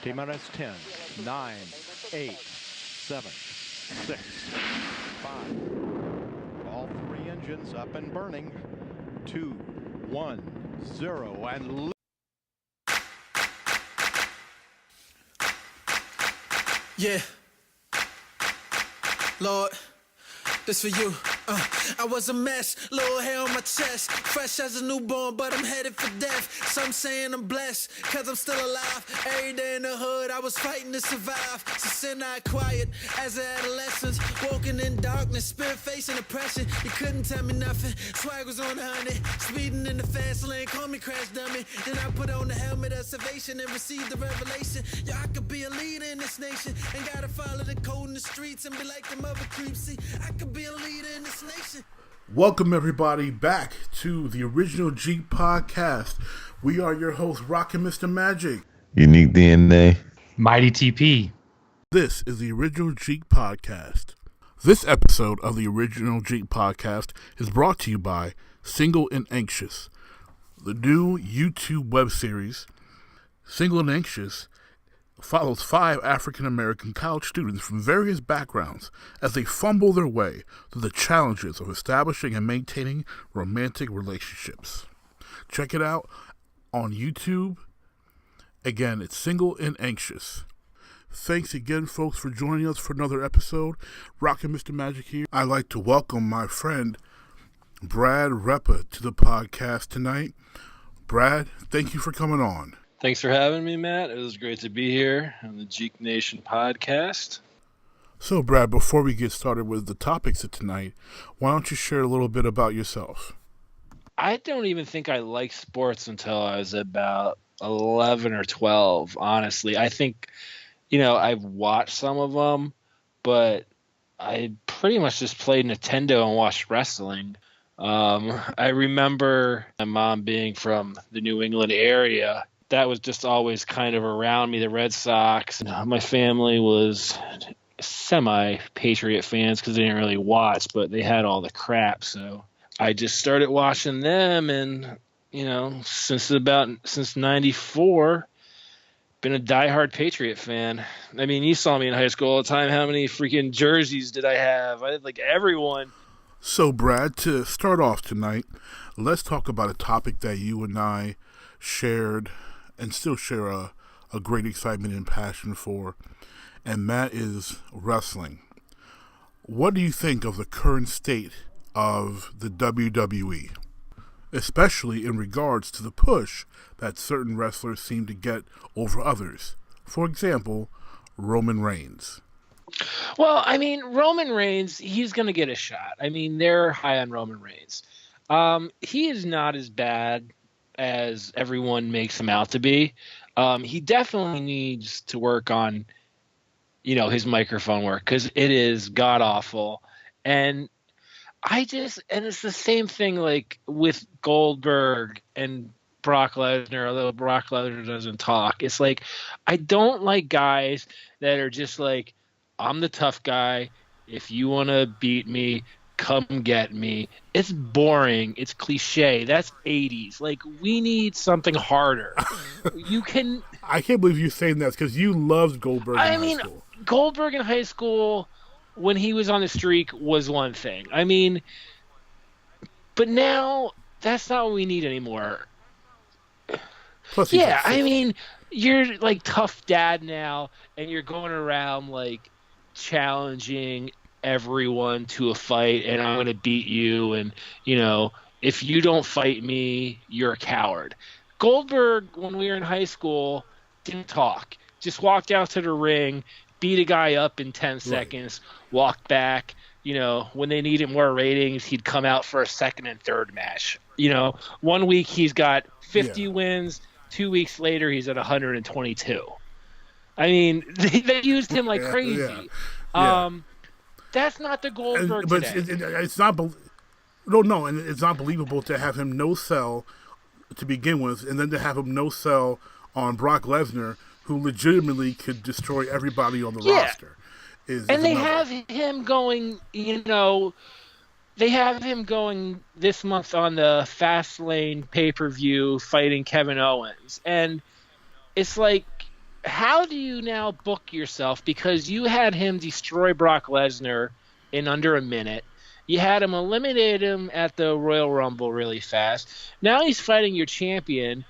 T-minus 10, 9, 8, 7, 6, 5. All three engines up and burning. 2, 1, 0, and yeah. Lord, this for you. I was a mess, little hair on my chest, fresh as a newborn, but I'm headed for death. Some saying I'm blessed, cause I'm still alive. Every day in the hood, I was fighting to survive. So sin I acquired as an adolescent, walking in darkness, spirit facing oppression. You couldn't tell me nothing, swag was on 100, speeding in the fast lane, call me crash dummy. Then I put on the helmet of salvation and received the revelation. Yeah, I could be a leader in this nation, ain't gotta follow the code in the streets and be like them other creeps. See, I could be a leader in this nation. Welcome everybody back to the original Jeek podcast. We are your hosts, rockinmrmagic, Unique DNA, Mighty TP. This is the original Jeek podcast. This episode of the original Jeek podcast is brought to you by Single and Anxious. The new YouTube web series, Single and Anxious, follows 5 African-American college students from various backgrounds as they fumble their way through the challenges of establishing and maintaining romantic relationships. Check it out on YouTube. Again, it's Single and Anxious. Thanks again, folks, for joining us for another episode. rockinmrmagic here. I'd like to welcome my friend Brad Reppa to the podcast tonight. Brad, thank you for coming on. Thanks for having me, Matt. It was great to be here on the Jeek Nation podcast. So, Brad, before we get started with the topics of tonight, why don't you share a little bit about yourself? I don't even think I liked sports until I was about 11 or 12, honestly. I think, I've watched some of them, but I pretty much just played Nintendo and watched wrestling. I remember my mom being from the New England area. That was just always kind of around me, the Red Sox. My family was semi-Patriot fans because they didn't really watch, but they had all the crap. So I just started watching them, and, since 94, been a diehard Patriot fan. I mean, you saw me in high school all the time. How many freaking jerseys did I have? I had, like, everyone. So, Brad, to start off tonight, let's talk about a topic that you and I shared and still share a great excitement and passion for, and that is wrestling. What do you think of the current state of the WWE, especially in regards to the push that certain wrestlers seem to get over others? For example, Roman Reigns. Well, I mean, Roman Reigns, he's going to get a shot. I mean, they're high on Roman Reigns. He is not as bad as everyone makes him out to be. He definitely needs to work on, his microphone work, because it is god awful. And it's the same thing like with Goldberg and Brock Lesnar, although Brock Lesnar doesn't talk. It's like, I don't like guys that are just like, I'm the tough guy. If you want to beat me, come get me. It's boring. It's cliche. That's 80s. Like, we need something harder. I can't believe you're saying that because you loved Goldberg in high school. Goldberg in high school, when he was on the streak, was one thing. I mean, but now that's not what we need anymore. Plus, I mean, you're like tough dad now, and you're going around like challenging everyone to a fight, and I'm going to beat you, and if you don't fight me, you're a coward. Goldberg, when we were in high school, didn't talk, just walked out to the ring, beat a guy up in 10 seconds, walked back. When they needed more ratings, he'd come out for a second and third match. 1 week he's got 50 wins, 2 weeks later he's at 122. I mean, they used him like crazy. That's not the Goldberg but today. It's not. And it's not believable to have him no sell to begin with, and then to have him no sell on Brock Lesnar, who legitimately could destroy everybody on the roster. They have him going. They have him going this month on the Fastlane pay-per-view fighting Kevin Owens, and it's like, how do you now book yourself? Because you had him destroy Brock Lesnar in under a minute. You had him eliminate him at the Royal Rumble really fast. Now he's fighting your champion.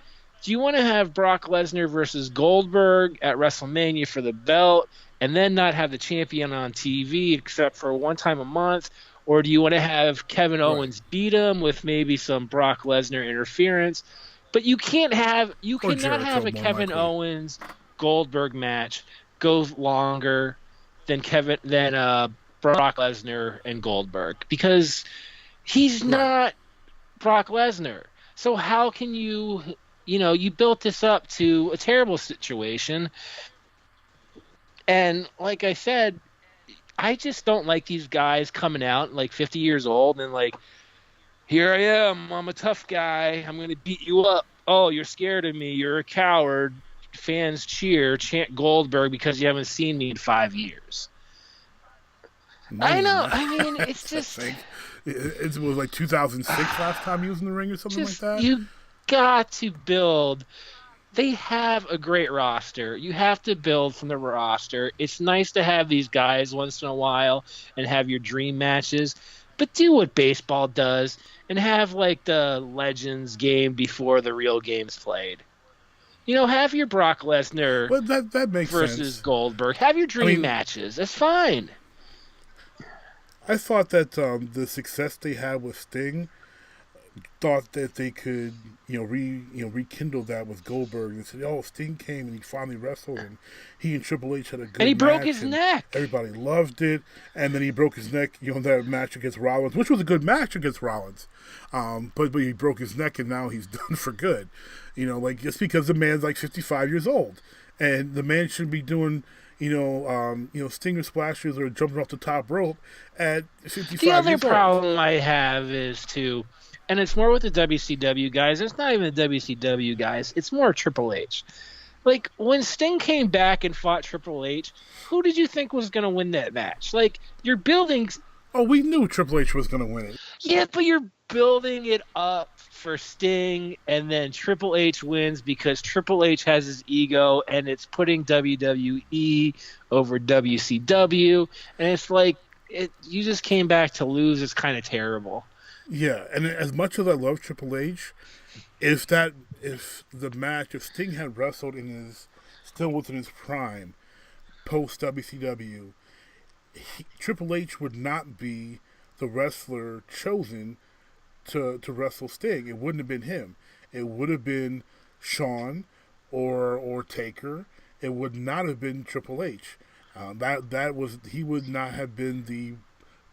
Do you want to have Brock Lesnar versus Goldberg at WrestleMania for the belt and then not have the champion on TV except for one time a month? Or do you want to have Kevin Owens beat him with maybe some Brock Lesnar interference? But you cannot have a Kevin Owens Goldberg match go longer than Brock Lesnar and Goldberg, because he's not Brock Lesnar. So how can you built this up to a terrible situation. And like I said, I just don't like these guys coming out like 50 years old and like, here I am, I'm a tough guy, I'm going to beat you up. Oh, you're scared of me, you're a coward. Fans chant Goldberg because you haven't seen me in 5 years. I know. I mean, it's just... It was like 2006 last time he was in the ring or something like that? You got to build... They have a great roster. You have to build from the roster. It's nice to have these guys once in a while and have your dream matches, but do what baseball does and have like the Legends game before the real game's played. Have your Brock Lesnar that makes versus sense. Goldberg. Have your dream matches. That's fine. I thought that the success they had with Sting, thought that they could, rekindle that with Goldberg and said, "Oh, Sting came and he finally wrestled, and he and Triple H had a good match. And he broke his neck. Everybody loved it, and then he broke his neck, that match against Rollins, which was a good match against Rollins, but he broke his neck, and now he's done for good. Just because the man's like 55 years old, and the man should be doing." Stinger splashes or jumping off the top rope at 55 years old. The other problem I have is and it's more with the WCW guys. It's not even the WCW guys. It's more Triple H. Like, when Sting came back and fought Triple H, who did you think was going to win that match? Like, you're building... Oh, we knew Triple H was going to win it. Yeah, but you're building it up for Sting, and then Triple H wins because Triple H has his ego, and it's putting WWE over WCW, and it's like you just came back to lose. It's kind of terrible. Yeah, and as much as I love Triple H, if Sting had wrestled still within his prime, post WCW, Triple H would not be the wrestler chosen to wrestle Sting. It wouldn't have been him. It would have been Shawn or Taker. It would not have been Triple H. He would not have been the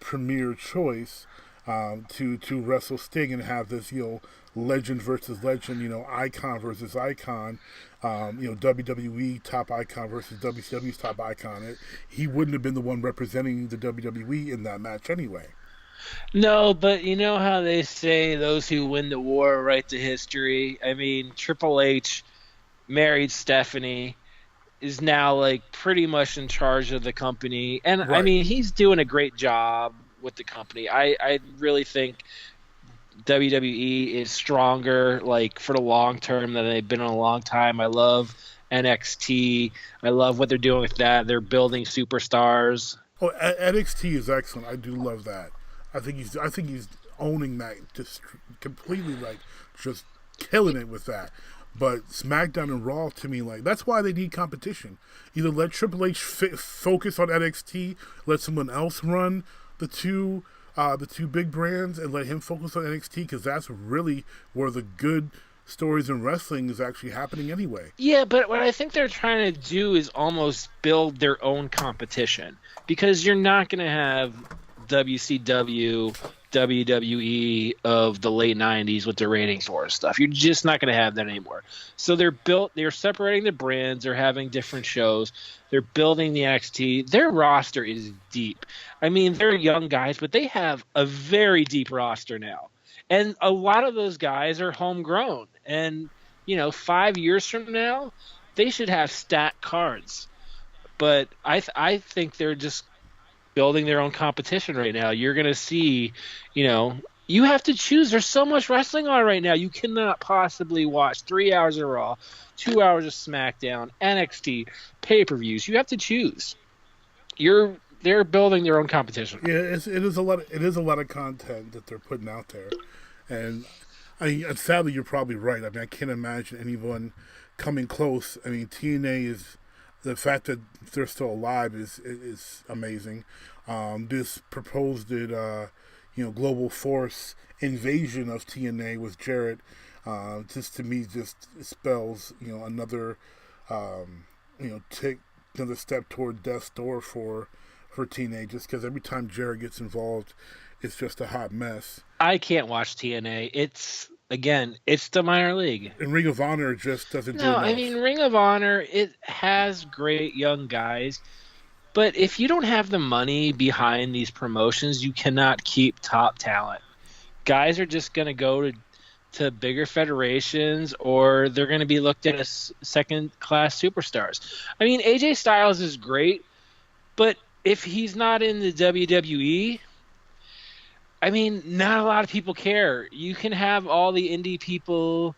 premier choice to wrestle Sting and have this legend versus legend, icon versus icon, WWE top icon versus WCW's top icon. He wouldn't have been the one representing the WWE in that match anyway. No, but you know how they say those who win the war write the history? I mean, Triple H married Stephanie, is now like pretty much in charge of the company. And right. I mean, he's doing a great job with the company. I really think WWE is stronger, like, for the long term than they've been in a long time. I love NXT. I love what they're doing with that. They're building superstars. Oh, NXT is excellent. I do love that. I think he's owning that just completely, like, just killing it with that. But SmackDown and Raw, to me, like, that's why they need competition. Either let Triple H focus on NXT, let someone else run the two big brands, and let him focus on NXT, because that's really where the good stories in wrestling is actually happening anyway. Yeah, but what I think they're trying to do is almost build their own competition, because you're not going to have WCW, WWE of the late 90s with the ratings war stuff. You're just not going to have that anymore. So they're separating the brands, they're having different shows, they're building the NXT. Their roster is deep. I mean, they're young guys, but they have a very deep roster now. And a lot of those guys are homegrown. And, 5 years from now, they should have stat cards. But I think they're just building their own competition right now. You're going to see, You have to choose. There's so much wrestling on right now. You cannot possibly watch 3 hours of Raw, 2 hours of SmackDown, NXT, pay-per-views. You have to choose. They're building their own competition. Yeah, it is a lot. It is a lot of content that they're putting out there, and sadly, you're probably right. I mean, I can't imagine anyone coming close. I mean, TNA is the fact that they're still alive is amazing. This proposed global force invasion of TNA with Jarrett, just to me just spells another take another step toward death's door for TNA. Just because every time Jarrett gets involved, it's just a hot mess. I can't watch TNA. It's the minor league. And Ring of Honor just doesn't do No, enough. I mean, Ring of Honor, it has great young guys, but if you don't have the money behind these promotions, you cannot keep top talent. Guys are just going to go to bigger federations, or they're going to be looked at as second-class superstars. I mean, AJ Styles is great, but if he's not in the WWE, I mean, not a lot of people care. You can have all the indie people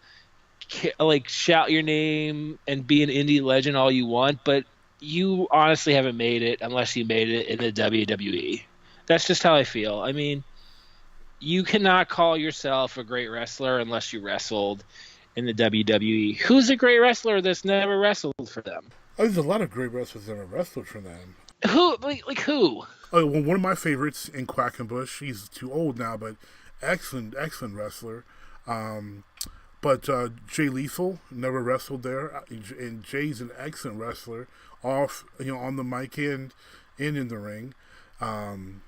like shout your name and be an indie legend all you want, but you honestly haven't made it unless you made it in the WWE. That's just how I feel. I mean, you cannot call yourself a great wrestler unless you wrestled in the WWE. Who's a great wrestler that's never wrestled for them? Oh, there's a lot of great wrestlers that have wrestled for them. Who? Like who? Oh, well, one of my favorites in Quackenbush. He's too old now, but excellent wrestler. But Jay Lethal never wrestled there, and Jay's an excellent wrestler, off on the mic and in the ring. I'm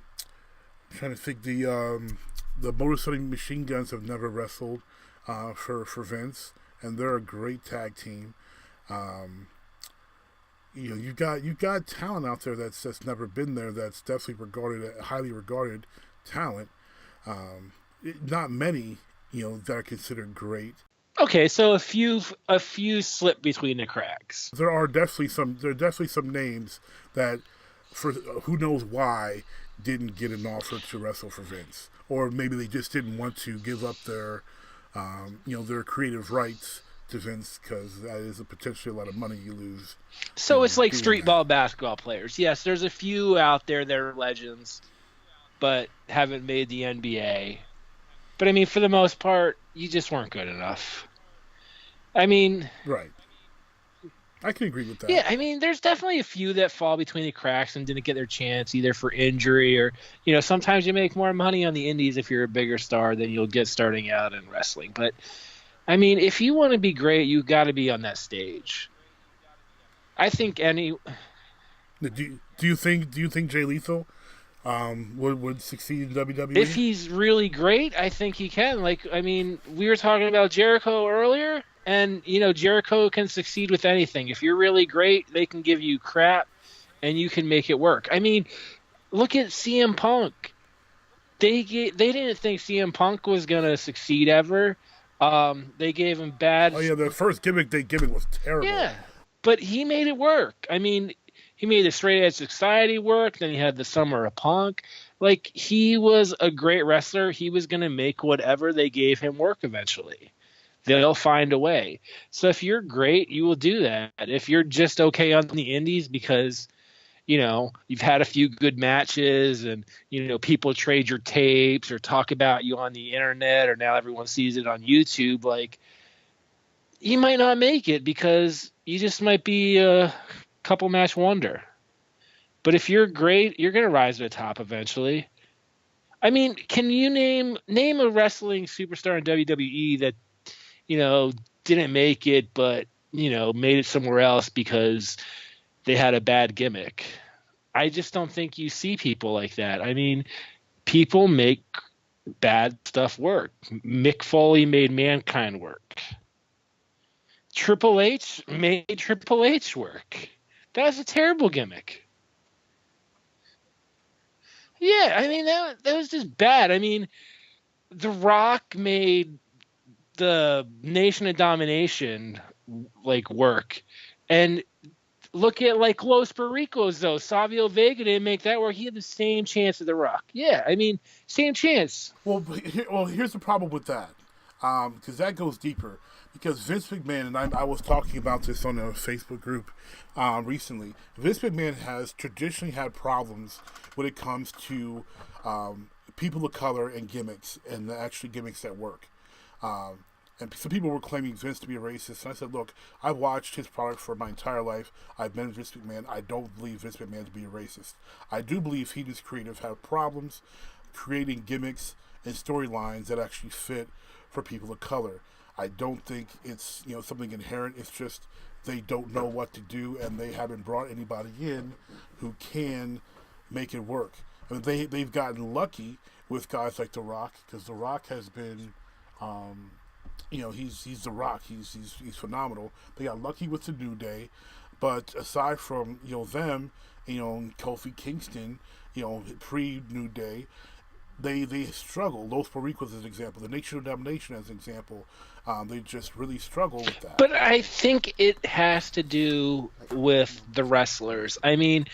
trying to think the Motor City Machine Guns have never wrestled for Vince, and they're a great tag team. You've got talent out there that's never been there. That's definitely highly regarded talent. Not many, that are considered great. Okay, so a few slip between the cracks. There are definitely some names that, for who knows why, didn't get an offer to wrestle for Vince, or maybe they just didn't want to give up their creative rights to Vince, because that is potentially a lot of money you lose. So it's like street ball basketball players. Yes, there's a few out there that are legends, but haven't made the NBA. But I mean, for the most part, you just weren't good enough. I mean, right. I can agree with that. Yeah, I mean, there's definitely a few that fall between the cracks and didn't get their chance either for injury or, sometimes you make more money on the indies if you're a bigger star than you'll get starting out in wrestling. But I mean, if you want to be great, you've got to be on that stage. I think Do you think Jay Lethal would succeed in WWE? If he's really great, I think he can. Like, I mean, we were talking about Jericho earlier, and Jericho can succeed with anything. If you're really great, they can give you crap, and you can make it work. I mean, look at CM Punk. They didn't think CM Punk was gonna succeed ever. They gave him bad. Oh yeah, the first gimmick they gave him was terrible. Yeah, but he made it work. I mean, he made the Straight Edge Society work. Then he had the Summer of Punk. Like, he was a great wrestler. He was going to make whatever they gave him work eventually. They'll find a way. So if you're great, you will do that. If you're just okay on the indies because, you've had a few good matches and, people trade your tapes or talk about you on the internet, or now everyone sees it on YouTube, like, you might not make it because you just might be a couple match wonder. But if you're great, you're going to rise to the top eventually. I mean, can you name a wrestling superstar in WWE that, didn't make it, but, made it somewhere else because they had a bad gimmick? I just don't think you see people like that. I mean, people make bad stuff work. Mick Foley made Mankind work. Triple H made Triple H work. That was a terrible gimmick. Yeah, I mean, that was just bad. I mean, The Rock made the Nation of Domination work, and look at like Los Pericos though. Savio Vega didn't make that where he had the same chance as The Rock. Yeah, I mean, same chance. Well, here's the problem with that, because that goes deeper. Because Vince McMahon, and I was talking about this on a Facebook group recently, Vince McMahon has traditionally had problems when it comes to people of color and gimmicks, and actually gimmicks that work. And some people were claiming Vince to be a racist, and I said, look, I've watched his product for my entire life. I've been with Vince McMahon. I don't believe Vince McMahon to be a racist. I do believe he and his creative have problems creating gimmicks and storylines that actually fit for people of color. I don't think it's something inherent. It's just they don't know what to do, and they haven't brought anybody in who can make it work. I mean, they've gotten lucky with guys like The Rock, because The Rock has been, he's The Rock. He's phenomenal. They got lucky with the New Day, but aside from them, Kofi Kingston, pre-New Day, they struggle. Los Pericos as an example, the Nation of Domination as an example. They just really struggle with that. But I think it has to do with the wrestlers. I mean,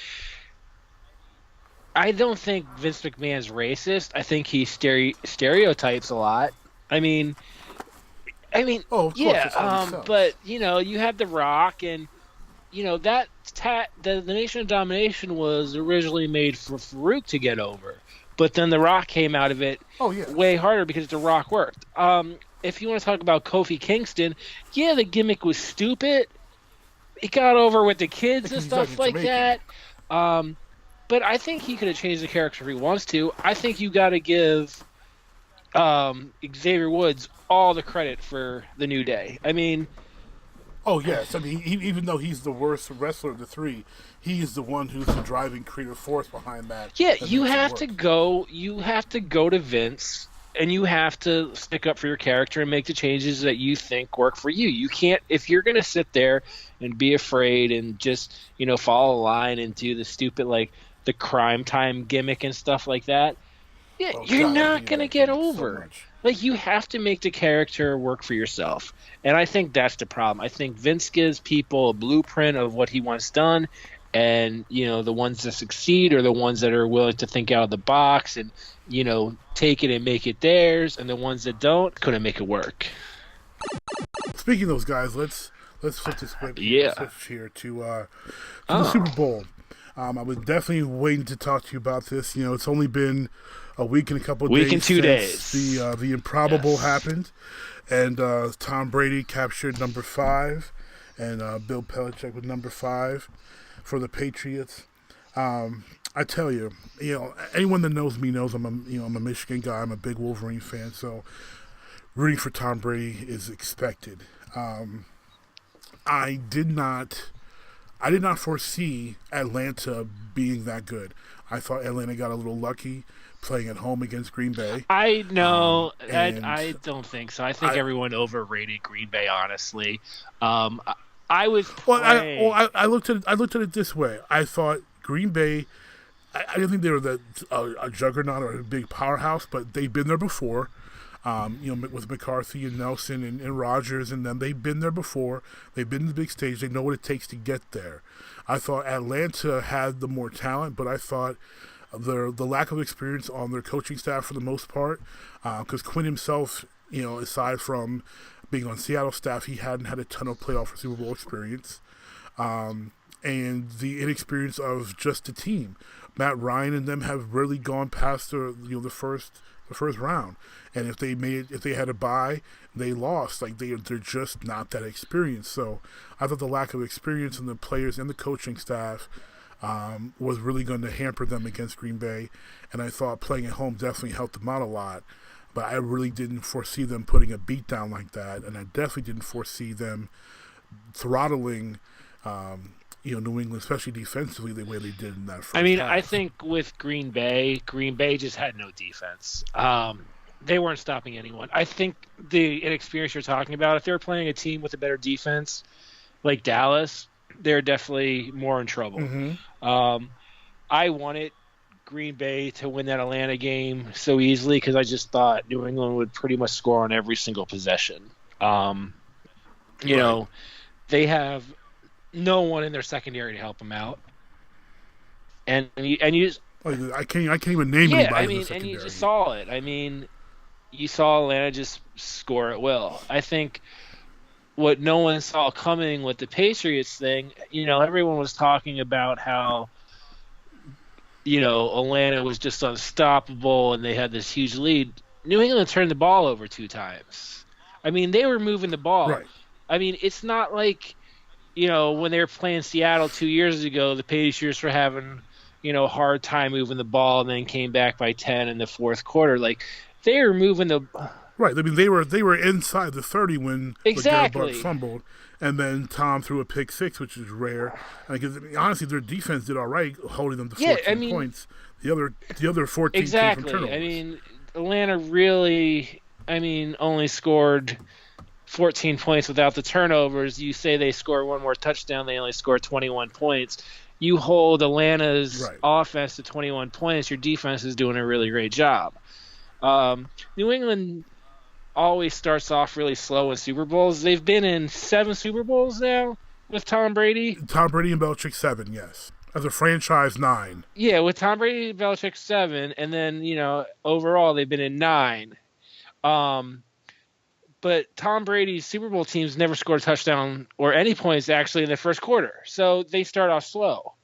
I don't think Vince McMahon's racist. I think he stereotypes a lot. I mean, yeah. But you have The Rock, and that the Nation of Domination was originally made for Farouk to get over. But then The Rock came out of it way harder because The Rock worked. If you want to talk about Kofi Kingston, yeah, the gimmick was stupid. It got over with the kids and stuff like that. But I think he could have changed the character if he wants to. I think you got to give Xavier Woods all the credit for the New Day. I mean... Oh, yes. I mean, even though he's the worst wrestler of the three, he is the one who's the driving creative force behind that. Yeah, you have to go to Vince, and you have to stick up for your character and make the changes that you think work for you. You can't, if you're going to sit there and be afraid and just, follow a line and do the stupid, like, the crime time gimmick and stuff like that, you're not going to get over. Like, you have to make the character work for yourself. And I think that's the problem. I think Vince gives people a blueprint of what he wants done, and, the ones that succeed are the ones that are willing to think out of the box and, take it and make it theirs, and the ones that don't couldn't make it work. Speaking of those guys, let's flip this switch here to the Super Bowl. I was definitely waiting to talk to you about this. It's only been a week and a couple of days. Week and 2 days. The improbable happened, and Tom Brady captured number 5, and Bill Belichick with number 5 for the Patriots. I tell you, anyone that knows me knows I'm a Michigan guy. I'm a big Wolverine fan, so rooting for Tom Brady is expected. I did not foresee Atlanta being that good. I thought Atlanta got a little lucky playing at home against Green Bay. I know. I don't think so. I think everyone overrated Green Bay, honestly. I was playing... I looked at it this way. I thought Green Bay, I didn't think they were a juggernaut or a big powerhouse, but they've been there before. With McCarthy and Nelson and Rodgers and them, they've been there before. They've been to the big stage. They know what it takes to get there. I thought Atlanta had the more talent, but I thought the lack of experience on their coaching staff for the most part, because Quinn himself, aside from being on Seattle staff, he hadn't had a ton of playoff or Super Bowl experience, and the inexperience of just the team. Matt Ryan and them have really gone past the first round, and if they had a bye, they lost. Like they're just not that experienced. So I thought the lack of experience in the players and the coaching staff was really going to hamper them against Green Bay, and I thought playing at home definitely helped them out a lot. But I really didn't foresee them putting a beat down like that, and I definitely didn't foresee them throttling New England, especially defensively, the way they did in that first half. I think with Green Bay just had no defense. They weren't stopping anyone. I think the inexperience you're talking about, if they were playing a team with a better defense, like Dallas, they're definitely more in trouble. Mm-hmm. I wanted Green Bay to win that Atlanta game so easily because I just thought New England would pretty much score on every single possession. They have no one in their secondary to help them out. And you I can't even name yeah, anybody I in the mean, and secondary. you just saw it. I mean, you saw Atlanta just score at will. I think what no one saw coming with the Patriots thing, everyone was talking about how, Atlanta was just unstoppable and they had this huge lead. New England turned the ball over 2 times. I mean, they were moving the ball. Right. I mean, it's not like, when they were playing Seattle 2 years ago, the Patriots were having, a hard time moving the ball and then came back by 10 in the fourth quarter. Like, they were moving the Right. I mean, they were inside the 30 when LeGarrette Blount exactly. fumbled, and then Tom threw a pick six, which is rare. Because honestly, their defense did all right, holding them to 14 points. The other 14 Exactly. came from turnovers. I mean, Atlanta really, only scored 14 points without the turnovers. You say they score one more touchdown, they only score 21 points. You hold Atlanta's offense to 21 points, your defense is doing a really great job. New England always starts off really slow in Super Bowls. They've been in 7 Super Bowls now with Tom Brady. Tom Brady and Belichick 7, yes. As a franchise, 9. Yeah, with Tom Brady and Belichick 7, and then, overall they've been in 9. But Tom Brady's Super Bowl teams never scored a touchdown or any points actually in the first quarter. So they start off slow.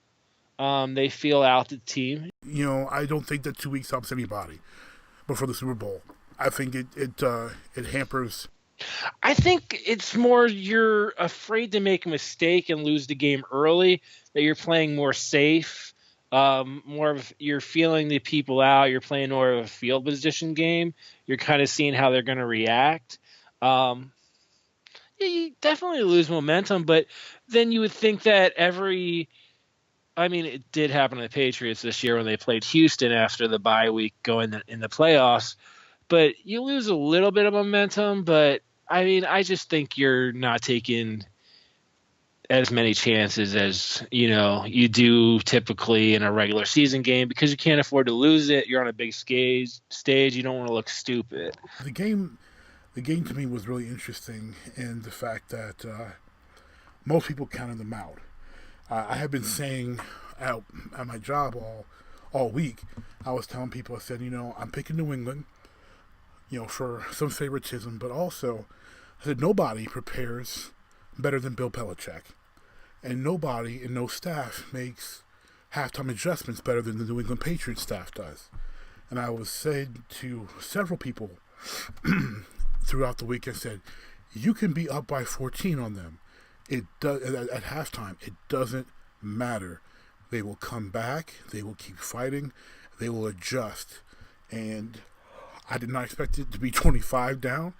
They feel out the team. I don't think that 2 weeks helps anybody before the Super Bowl. I think it hampers. I think it's more you're afraid to make a mistake and lose the game early, that you're playing more safe, more of you're feeling the people out, you're playing more of a field position game. You're kind of seeing how they're going to react. Yeah, you definitely lose momentum, but then you would think that it did happen to the Patriots this year when they played Houston after the bye week going in the playoffs. But you lose a little bit of momentum, but I just think you're not taking as many chances as, you do typically in a regular season game because you can't afford to lose it. You're on a big stage. You don't want to look stupid. The game to me was really interesting in the fact that most people counted them out. I have been saying out at my job all week, I was telling people, I said, I'm picking New England, for some favoritism, but also I said nobody prepares better than Bill Belichick. And nobody and no staff makes halftime adjustments better than the New England Patriots staff does. And I was said to several people throughout the week, I said, you can be up by 14 on them. It does at halftime. It doesn't matter. They will come back. They will keep fighting. They will adjust. And I did not expect it to be 25 down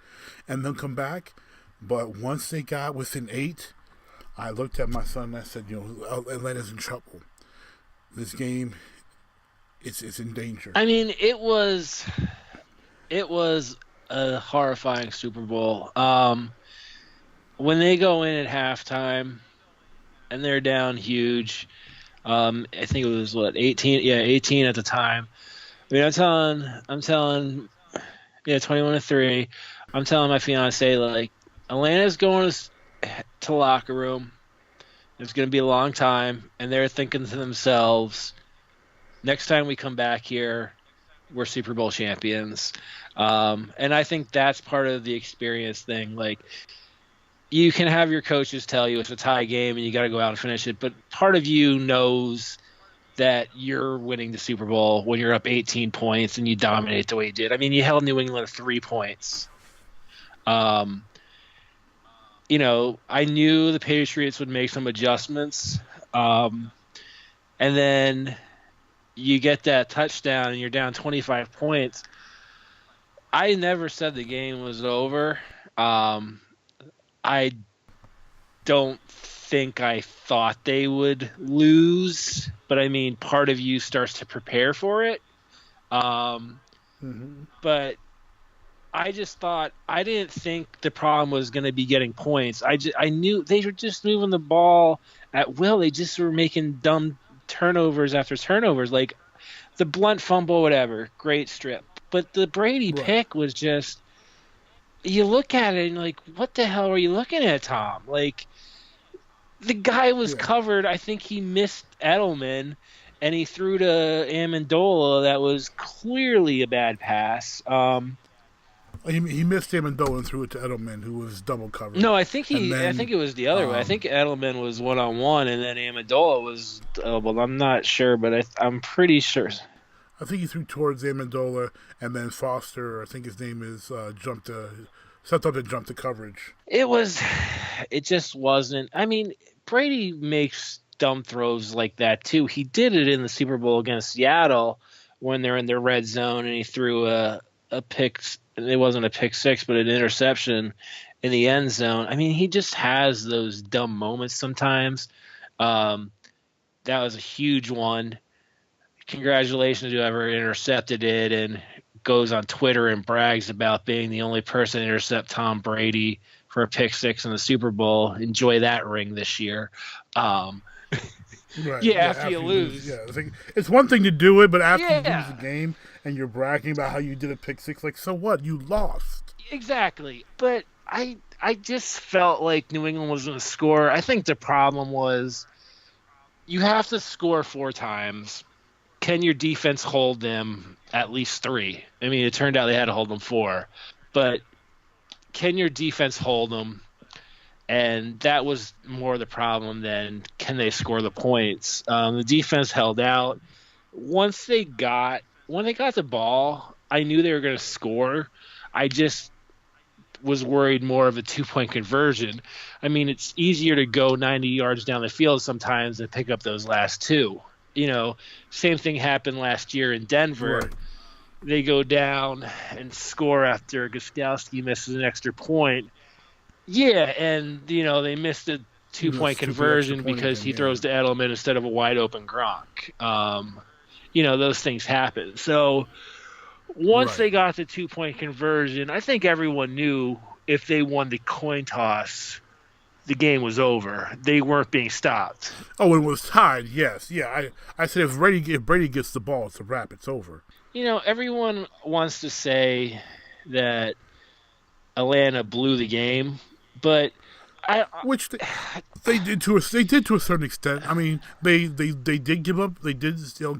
and then come back. But once they got within 8, I looked at my son and I said, Atlanta's in trouble. This game, it's in danger. It was a horrifying Super Bowl. When they go in at halftime and they're down huge, I think it was 18? Yeah, 18 at the time. I'm telling, 21-3. I'm telling my fiance, like, Atlanta's going to locker room. It's going to be a long time, and they're thinking to themselves, next time we come back here, we're Super Bowl champions. And I think that's part of the experience thing. Like, you can have your coaches tell you it's a tie game and you got to go out and finish it, but part of you knows that you're winning the Super Bowl when you're up 18 points and you dominate the way you did. You held New England to 3 points. I knew the Patriots would make some adjustments. And then you get that touchdown and you're down 25 points. I never said the game was over. I don't think I thought they would lose, but part of you starts to prepare for it. But I just thought, I didn't think the problem was going to be getting points. I knew they were just moving the ball at will. They just were making dumb turnovers after turnovers, like the Blount fumble, whatever, great strip. But the Brady pick was just, you look at it and you're like, what the hell are you looking at, Tom? Like, The guy was covered. I think he missed Edelman, and he threw to Amendola. That was clearly a bad pass. He missed Amendola and threw it to Edelman, who was double covered. No, I think it was the other way. I think Edelman was 1-on-1, and then Amendola was. Well, I'm not sure, but I'm pretty sure. I think he threw towards Amendola, and then Foster, I think his name is, stepped up and jumped the coverage. It just wasn't. I mean, Brady makes dumb throws like that too. He did it in the Super Bowl against Seattle when they're in their red zone, and he threw a pick. It wasn't a pick six, but an interception in the end zone. I mean, he just has those dumb moments sometimes. That was a huge one. Congratulations to whoever intercepted it and goes on Twitter and brags about being the only person to intercept Tom Brady for a pick six in the Super Bowl. Enjoy that ring this year. Right. After you lose. Yeah, it's one thing to do it, but after you lose the game and you're bragging about how you did a pick six, like, so what? You lost. Exactly. But I just felt like New England was going to score. I think the problem was you have to score 4 times. Can your defense hold them at least 3? I mean, it turned out they had to hold them 4. But can your defense hold them? And that was more the problem than can they score the points. The defense held out. When they got the ball, I knew they were going to score. I just was worried more of a 2-point conversion. I mean, it's easier to go 90 yards down the field sometimes than pick up those last 2. You know, same thing happened last year in Denver. Right. They go down and score after Gostkowski misses an extra point. Yeah, and, they missed a 2-point conversion because he throws to Edelman instead of a wide-open Gronk. Those things happen. So once they got the 2-point conversion, I think everyone knew if they won the coin toss, the game was over. They weren't being stopped. Oh, it was tied, yes. Yeah, I said if Brady gets the ball, it's a wrap. It's over. Everyone wants to say that Atlanta blew the game, but which they did to a certain extent. I mean, they did give up. They did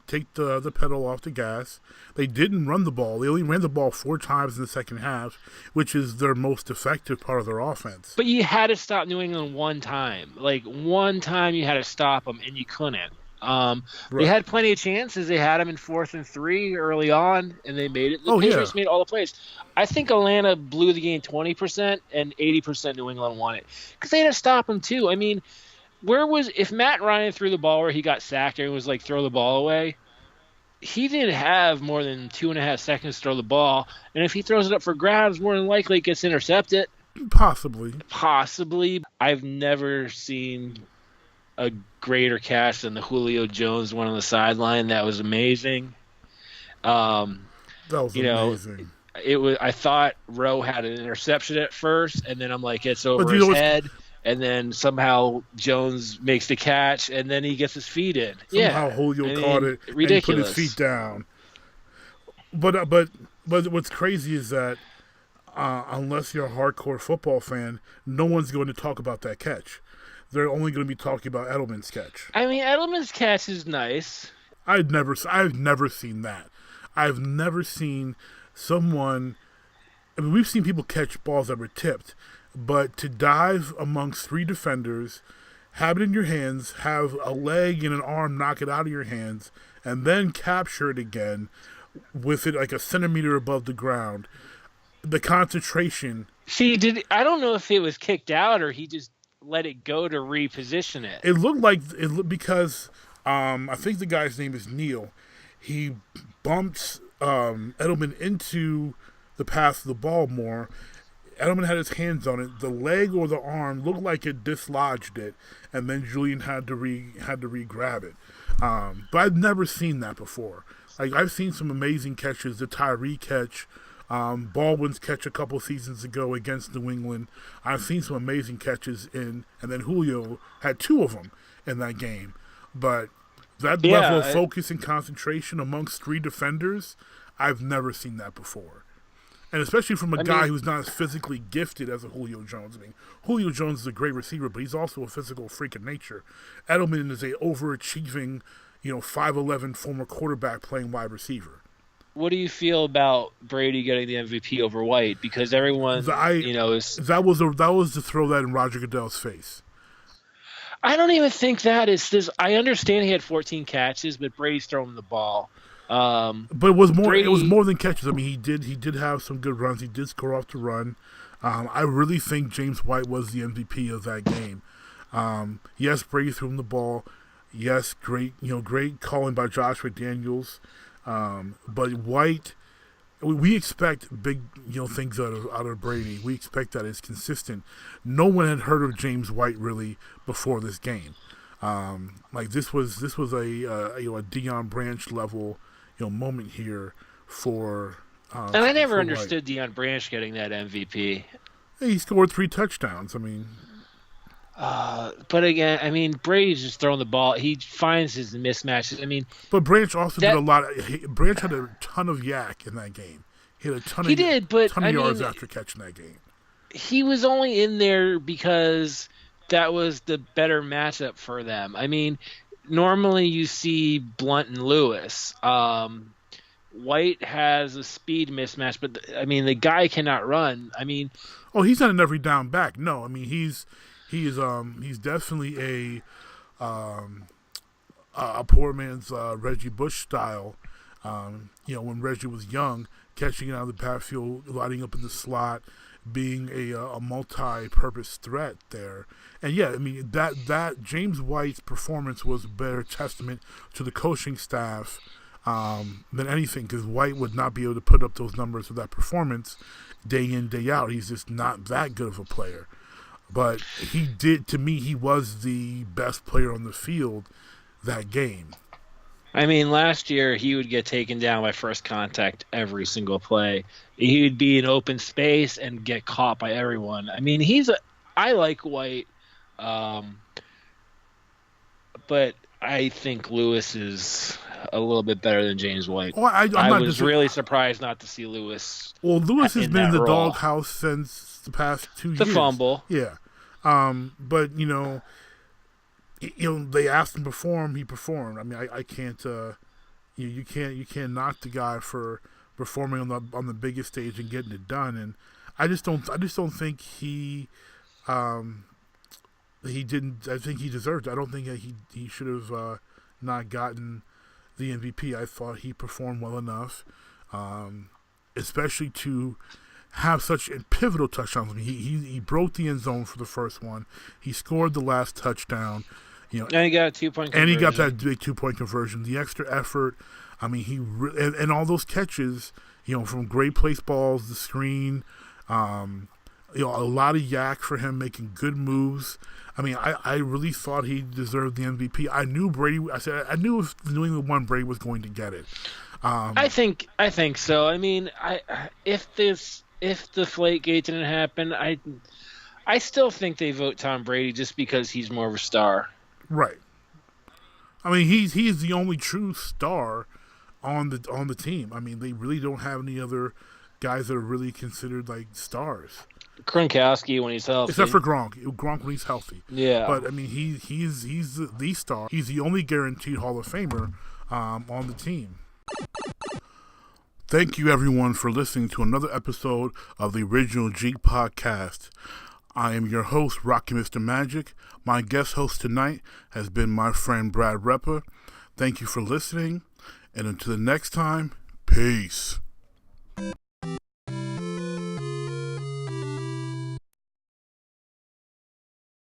take the pedal off the gas. They didn't run the ball. They only ran the ball 4 times in the second half, which is their most effective part of their offense. But you had to stop New England one time. Like, one time you had to stop them, and you couldn't. They had plenty of chances. They had them in 4th and 3 early on, and they made it. The Patriots made all the plays. I think Atlanta blew the game 20%, and 80% New England won it because they had to stop them too. I mean, if Matt Ryan threw the ball where he got sacked and was like throw the ball away, he didn't have more than 2.5 seconds to throw the ball, and if he throws it up for grabs, more than likely it gets intercepted. Possibly. I've never seen a greater catch than the Julio Jones one on the sideline. That was amazing. That was amazing. I thought Rowe had an interception at first, and then I'm like, it's over his head. And then somehow Jones makes the catch, and then he gets his feet in. Somehow Julio caught it and put his feet down. But what's crazy is that unless you're a hardcore football fan, no one's going to talk about that catch. They're only going to be talking about Edelman's catch. I mean, Edelman's catch is nice. I've never seen that. I've never seen someone. I mean, we've seen people catch balls that were tipped, but to dive amongst 3 defenders, have it in your hands, have a leg and an arm knock it out of your hands, and then capture it again with it like a centimeter above the ground. The concentration. I don't know if it was kicked out or he just let it go to reposition it. It looked like because I think the guy's name is Neil. He bumps Edelman into the path of the ball more. Edelman had his hands on it. The leg or the arm looked like it dislodged it, and then Julian had to re-grab it. But I've never seen that before. Like, I've seen some amazing catches. The Tyree catch, Baldwin's catch a couple seasons ago against New England. I've seen some amazing catches and then Julio had 2 of them in that game. But that level of focus and concentration amongst 3 defenders, I've never seen that before. And especially from a guy who's not as physically gifted as a Julio Jones. I mean, Julio Jones is a great receiver, but he's also a physical freak of nature. Edelman is a overachieving, 5'11" former quarterback playing wide receiver. What do you feel about Brady getting the MVP over White? Because everyone, is that was to throw that in Roger Goodell's face. I don't even think that is this. I understand he had 14 catches, but Brady's throwing the ball. But it was more. Brady, it was more than catches. I mean, he did have some good runs. He did score off the run. I really think James White was the MVP of that game. Yes, Brady threw him the ball. Yes, great calling by Josh McDaniels. But White, we expect big things out of Brady. We expect that it's consistent. No one had heard of James White really before this game. This was a Deion Branch level moment here for. And I never understood Deion Branch getting that MVP. He scored 3 touchdowns. I mean. But again, I mean, Brady's just throwing the ball. He finds his mismatches. I mean, but Branch also did a lot. Branch had a ton of yak in that game. He had a ton of yards after catching that game. He was only in there because that was the better matchup for them. I mean, normally you see Blunt and Lewis. White has a speed mismatch, but the guy cannot run. I mean, he's not an every down back. No, I mean he's definitely a poor man's Reggie Bush style. When Reggie was young, catching it out of the backfield, lighting up in the slot, being a multi-purpose threat there. And yeah, I mean that James White's performance was a better testament to the coaching staff than anything, because White would not be able to put up those numbers with that performance day in, day out. He's just not that good of a player. But to me, he was the best player on the field that game. I mean, last year he would get taken down by first contact every single play. He would be in open space and get caught by everyone. I mean, I like White, but I think Lewis is a little bit better than James White. Well, I was really surprised not to see Lewis. Well, Lewis has been in the doghouse since the past 2 years. The fumble. Yeah. But they asked him to perform, he performed. I mean, I can't you can't knock the guy for performing on the biggest stage and getting it done. And I just don't think he didn't. I think he deserved it. I don't think he should have not gotten the MVP. I thought he performed well enough, especially to have such a pivotal touchdowns. I mean, he broke the end zone for the first one. He scored the last touchdown. And he got a 2-point conversion. And he got that big 2-point conversion. The extra effort. I mean, and all those catches, from great place balls, the screen, a lot of yak for him, making good moves. I mean, I really thought he deserved the MVP. I knew Brady. I knew if New England won, Brady was going to get it. I think so. I mean, if the Deflategate didn't happen, I still think they vote Tom Brady just because he's more of a star. Right. I mean, he's the only true star on the team. I mean, they really don't have any other guys that are really considered like stars. Gronkowski when he's healthy, except for Gronk when he's healthy. Yeah, but I mean, he's the star. He's the only guaranteed Hall of Famer on the team. Thank you, everyone, for listening to another episode of the original Jeek podcast. I am your host, rockinmrmagic. My guest host tonight has been my friend Brad Reppa. Thank you for listening, and until the next time, peace.